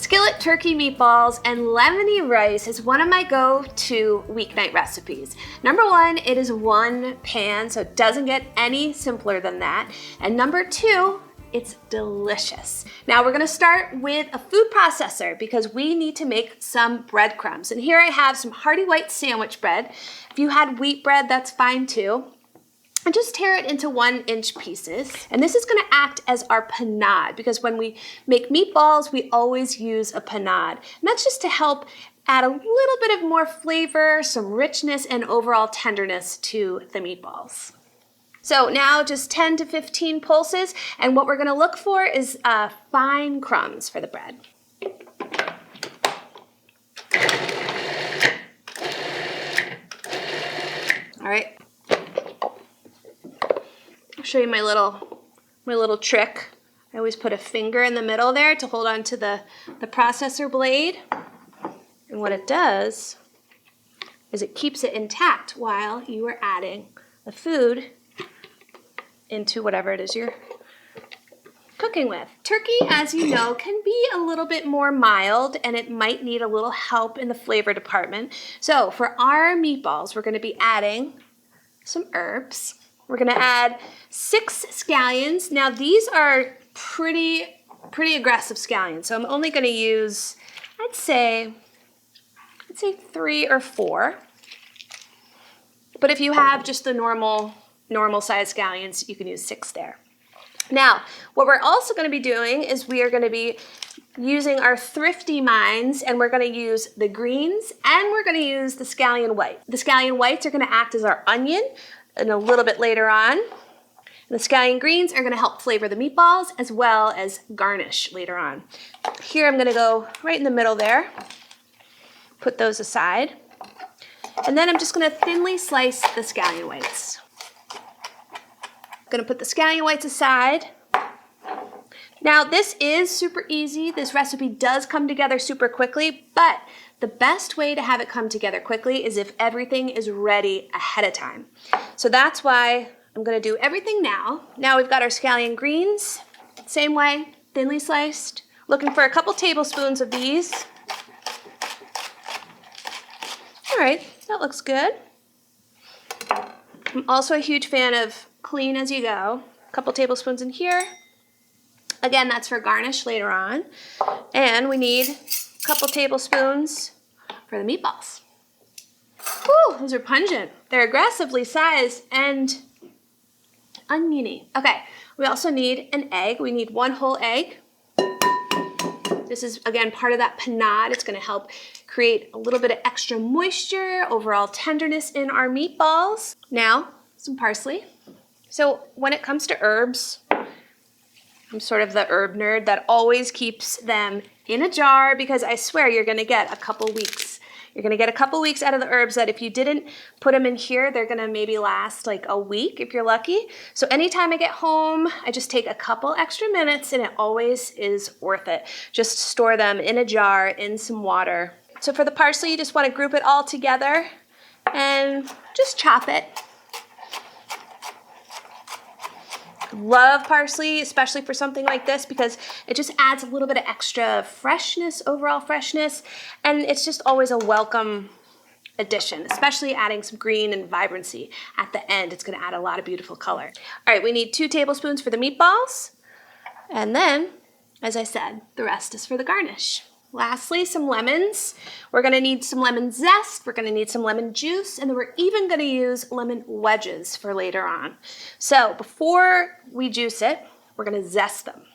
Skillet Turkey Meatballs and Lemony Rice is one of my go-to weeknight recipes. Number one, it is one pan, so it doesn't get any simpler than that. And number two, it's delicious. Now we're gonna start with a food processor because we need to make some breadcrumbs. And here I have some hearty white sandwich bread. If you had wheat bread, that's fine too. And just tear it into 1-inch pieces. And this is gonna act as our panade because when we make meatballs, we always use a panade. And that's just to help add a little bit of more flavor, some richness, and overall tenderness to the meatballs. So now just 10 to 15 pulses, and what we're gonna look for is fine crumbs for the bread. All right. I'll show you my little trick. I always put a finger in the middle there to hold on to the processor blade. And what it does is it keeps it intact while you are adding the food into whatever it is you're cooking with. Turkey, as you know, can be a little bit more mild and it might need a little help in the flavor department. So for our meatballs, we're gonna be adding some herbs. We're gonna add 6 scallions. Now these are pretty aggressive scallions, so I'm only gonna use, I'd say 3 or 4. But if you have just the normal size scallions, you can use 6 there. Now, what we're also gonna be doing is we are gonna be using our thrifty minds, and we're gonna use the greens and we're gonna use the scallion white. The scallion whites are gonna act as our onion and a little bit later on. And the scallion greens are gonna help flavor the meatballs as well as garnish later on. Here I'm gonna go right in the middle there, put those aside. And then I'm just gonna thinly slice the scallion whites. I'm gonna put the scallion whites aside. Now this is super easy. This recipe does come together super quickly, but the best way to have it come together quickly is if everything is ready ahead of time. So that's why I'm gonna do everything now. Now we've got our scallion greens, same way, thinly sliced. Looking for a couple tablespoons of these. All right, that looks good. I'm also a huge fan of clean as you go. A couple tablespoons in here. Again, that's for garnish later on. And we need a couple tablespoons for the meatballs. Whew, those are pungent. They're aggressively sized and oniony. Okay, we also need an egg. We need 1 whole egg. This is, again, part of that panade. It's gonna help create a little bit of extra moisture, overall tenderness in our meatballs. Now, some parsley. So when it comes to herbs, I'm sort of the herb nerd that always keeps them in a jar because I swear you're gonna get a couple weeks. You're gonna get a couple weeks out of the herbs that if you didn't put them in here, they're gonna maybe last like a week if you're lucky. So anytime I get home, I just take a couple extra minutes and it always is worth it. Just store them in a jar in some water. So for the parsley, you just wanna group it all together and just chop it. Love parsley, especially for something like this because it just adds a little bit of extra freshness, overall freshness, and it's just always a welcome addition, especially adding some green and vibrancy at the end. It's gonna add a lot of beautiful color. All right, we need 2 tablespoons for the meatballs, and then, as I said, the rest is for the garnish. Lastly, some lemons. We're gonna need some lemon zest, we're gonna need some lemon juice, and then we're even gonna use lemon wedges for later on. So before we juice it, we're gonna zest them.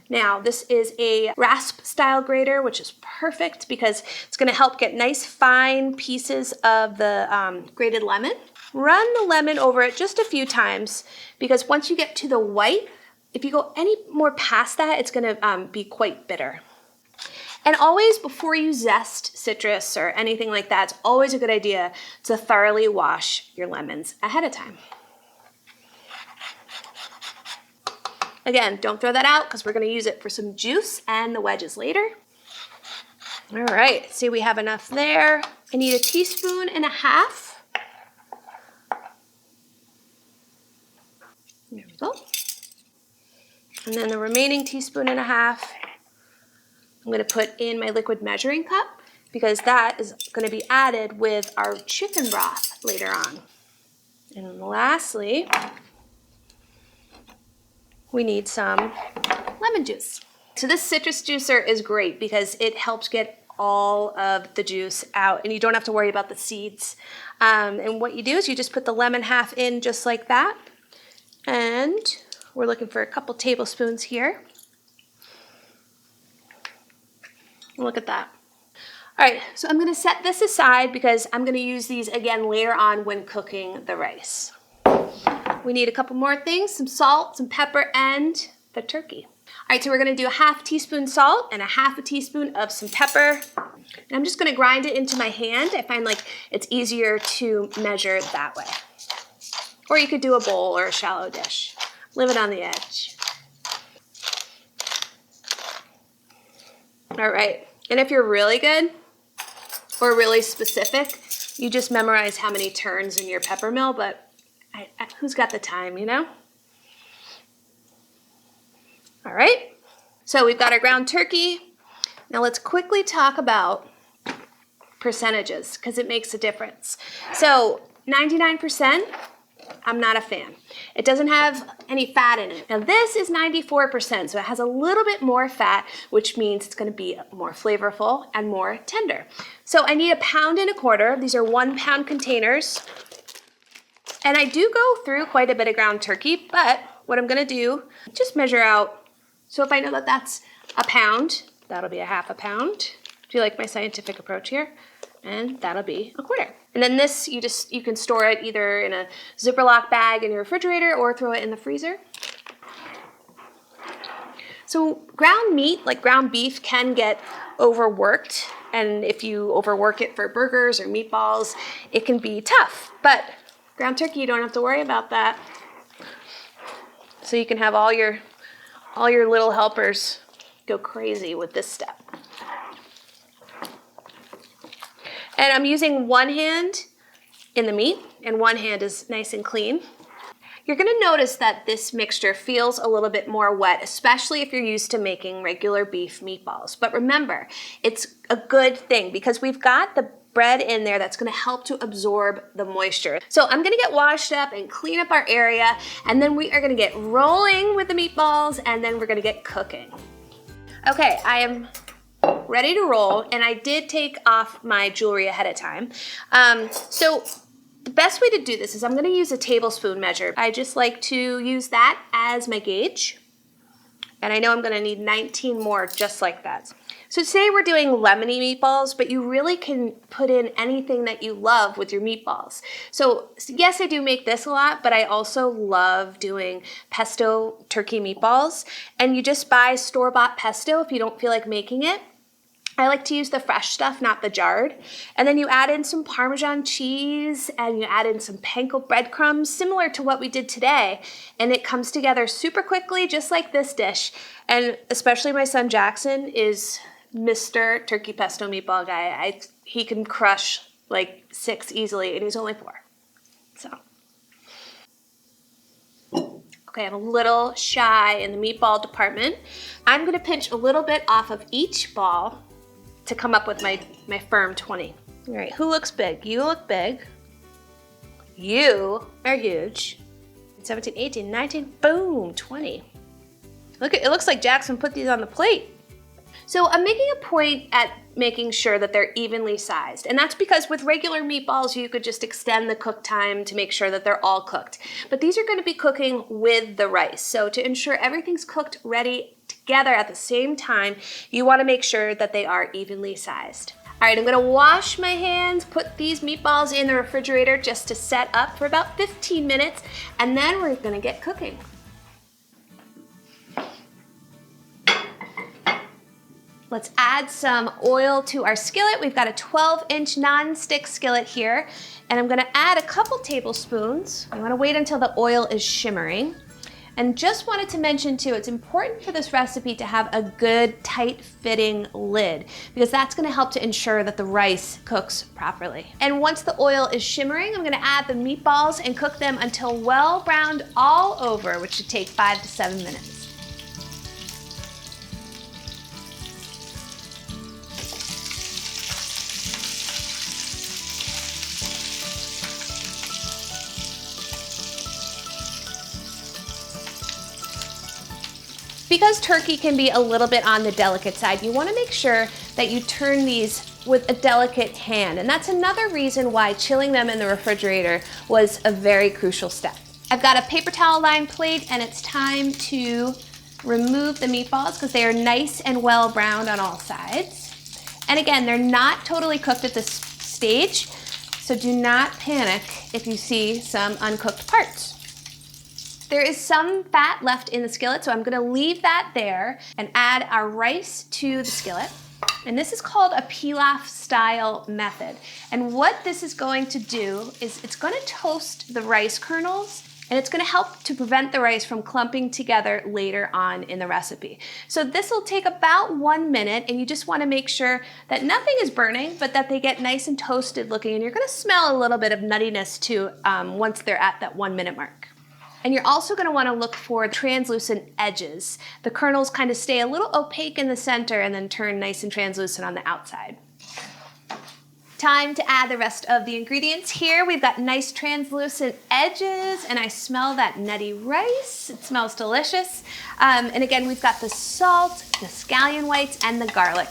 Now, this is a rasp style grater, which is perfect because it's gonna help get nice fine pieces of the grated lemon. Run the lemon over it just a few times because once you get to the white, if you go any more past that, it's gonna be quite bitter. And always, before you zest citrus or anything like that, it's always a good idea to thoroughly wash your lemons ahead of time. Again, don't throw that out because we're gonna use it for some juice and the wedges later. All right, see we have enough there. I need 1.5 teaspoons. There we go. And then the remaining 1.5 teaspoons I'm gonna put in my liquid measuring cup because that is gonna be added with our chicken broth later on. And lastly, we need some lemon juice. So this citrus juicer is great because it helps get all of the juice out and you don't have to worry about the seeds. And what you do is you just put the lemon half in just like that. And we're looking for a couple tablespoons here. Look at that. All right, so I'm gonna set this aside because I'm gonna use these again later on when cooking the rice. We need a couple more things, some salt, some pepper, and the turkey. All right, so we're gonna do a half teaspoon salt and a half a teaspoon of some pepper. And I'm just gonna grind it into my hand. I find like it's easier to measure that way. Or you could do a bowl or a shallow dish. Leave it on the edge. All right, and if you're really good or really specific, you just memorize how many turns in your pepper mill, but who's got the time, you know? All right, so we've got our ground turkey. Now let's quickly talk about percentages because it makes a difference. So 99%, I'm not a fan. It doesn't have any fat in it. Now this is 94%, so it has a little bit more fat, which means it's gonna be more flavorful and more tender. So I need 1.25 pounds. These are 1 pound containers. And I do go through quite a bit of ground turkey, but what I'm gonna do, just measure out. So if I know that that's 1 pound, that'll be 1/2 pound. Do you like my scientific approach here? And that'll be 1/4. And then this, you can store it either in a Ziploc bag in your refrigerator or throw it in the freezer. So ground meat, like ground beef, can get overworked. And if you overwork it for burgers or meatballs, it can be tough. But ground turkey, you don't have to worry about that. So you can have all your little helpers go crazy with this step. And I'm using one hand in the meat and one hand is nice and clean. You're gonna notice that this mixture feels a little bit more wet, especially if you're used to making regular beef meatballs. But remember, it's a good thing because we've got the bread in there that's gonna help to absorb the moisture. So I'm gonna get washed up and clean up our area, and then we are gonna get rolling with the meatballs, and then we're gonna get cooking. Okay, I am ready to roll, and I did take off my jewelry ahead of time. So the best way to do this is I'm gonna use a tablespoon measure. I just like to use that as my gauge. And I know I'm gonna need 19 more just like that. So today we're doing lemony meatballs, but you really can put in anything that you love with your meatballs. So yes, I do make this a lot, but I also love doing pesto turkey meatballs. And you just buy store-bought pesto if you don't feel like making it. I like to use the fresh stuff, not the jarred. And then you add in some Parmesan cheese and you add in some panko breadcrumbs, similar to what we did today. And it comes together super quickly, just like this dish. And especially my son Jackson is Mr. Turkey Pesto Meatball guy. He can crush like 6 easily, and he's only 4. So. Okay, I'm a little shy in the meatball department. I'm gonna pinch a little bit off of each ball to come up with my firm 20. All right, who looks big? You look big. You are huge. 17, 18, 19, boom, 20. Look, it looks like Jackson put these on the plate. So I'm making a point at making sure that they're evenly sized. And that's because with regular meatballs, you could just extend the cook time to make sure that they're all cooked. But these are gonna be cooking with the rice. So to ensure everything's cooked ready together at the same time, you wanna make sure that they are evenly sized. All right, I'm gonna wash my hands, put these meatballs in the refrigerator just to set up for about 15 minutes, and then we're gonna get cooking. Let's add some oil to our skillet. We've got a 12-inch non-stick skillet here, and I'm gonna add a couple tablespoons. I wanna wait until the oil is shimmering. And just wanted to mention too, it's important for this recipe to have a good tight-fitting lid because that's gonna help to ensure that the rice cooks properly. And once the oil is shimmering, I'm gonna add the meatballs and cook them until well browned all over, which should take 5 to 7 minutes. Because turkey can be a little bit on the delicate side, you want to make sure that you turn these with a delicate hand. And that's another reason why chilling them in the refrigerator was a very crucial step. I've got a paper towel lined plate, and it's time to remove the meatballs because they are nice and well browned on all sides. And again, they're not totally cooked at this stage, so do not panic if you see some uncooked parts. There is some fat left in the skillet, so I'm gonna leave that there and add our rice to the skillet. And this is called a pilaf style method. And what this is going to do is it's gonna toast the rice kernels, and it's gonna help to prevent the rice from clumping together later on in the recipe. So this will take about 1 minute, and you just wanna make sure that nothing is burning, but that they get nice and toasted looking, and you're gonna smell a little bit of nuttiness too once they're at that 1 minute mark. And you're also gonna wanna look for translucent edges. The kernels kind of stay a little opaque in the center and then turn nice and translucent on the outside. Time to add the rest of the ingredients here. We've got nice translucent edges, and I smell that nutty rice. It smells delicious. And again, we've got the salt, the scallion whites, and the garlic.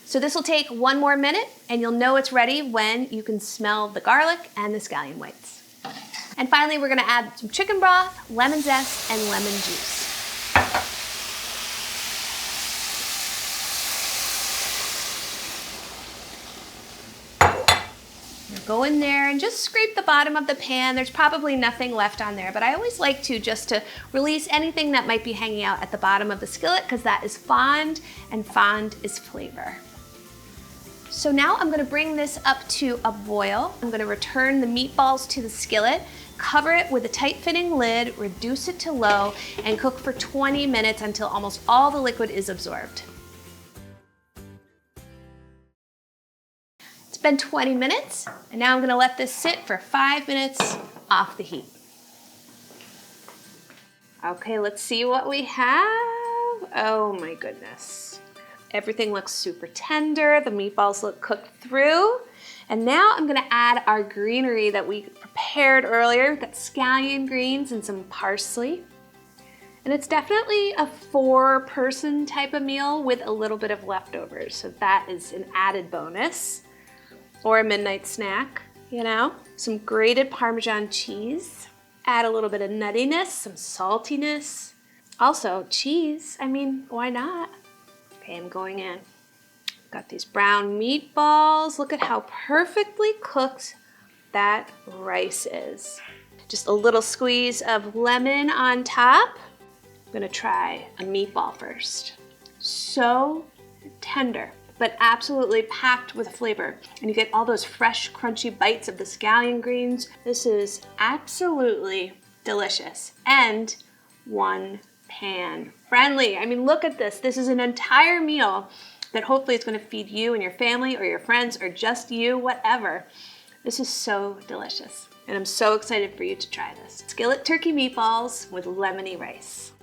So this will take 1 more minute, and you'll know it's ready when you can smell the garlic and the scallion whites. And finally, we're gonna add some chicken broth, lemon zest, and lemon juice. Go in there and just scrape the bottom of the pan. There's probably nothing left on there, but I always like to just to release anything that might be hanging out at the bottom of the skillet, because that is fond, and fond is flavor. So now I'm gonna bring this up to a boil. I'm gonna return the meatballs to the skillet, cover it with a tight-fitting lid, reduce it to low, and cook for 20 minutes until almost all the liquid is absorbed. It's been 20 minutes, and now I'm gonna let this sit for 5 minutes off the heat. Okay, let's see what we have. Oh my goodness. Everything looks super tender. The meatballs look cooked through. And now I'm gonna add our greenery that we prepared earlier. We've got scallion greens and some parsley. And it's definitely a 4-person type of meal with a little bit of leftovers. So that is an added bonus. Or a midnight snack, you know? Some grated Parmesan cheese. Add a little bit of nuttiness, some saltiness. Also, cheese, I mean, why not? Okay, I'm going in. Got these brown meatballs. Look at how perfectly cooked that rice is. Just a little squeeze of lemon on top. I'm gonna try a meatball first. So tender, but absolutely packed with flavor. And you get all those fresh, crunchy bites of the scallion greens. This is absolutely delicious. And 1-pan friendly. I mean, look at this. This is an entire meal that hopefully is gonna feed you and your family or your friends or just you, whatever. This is so delicious. And I'm so excited for you to try this. Skillet turkey meatballs with lemony rice.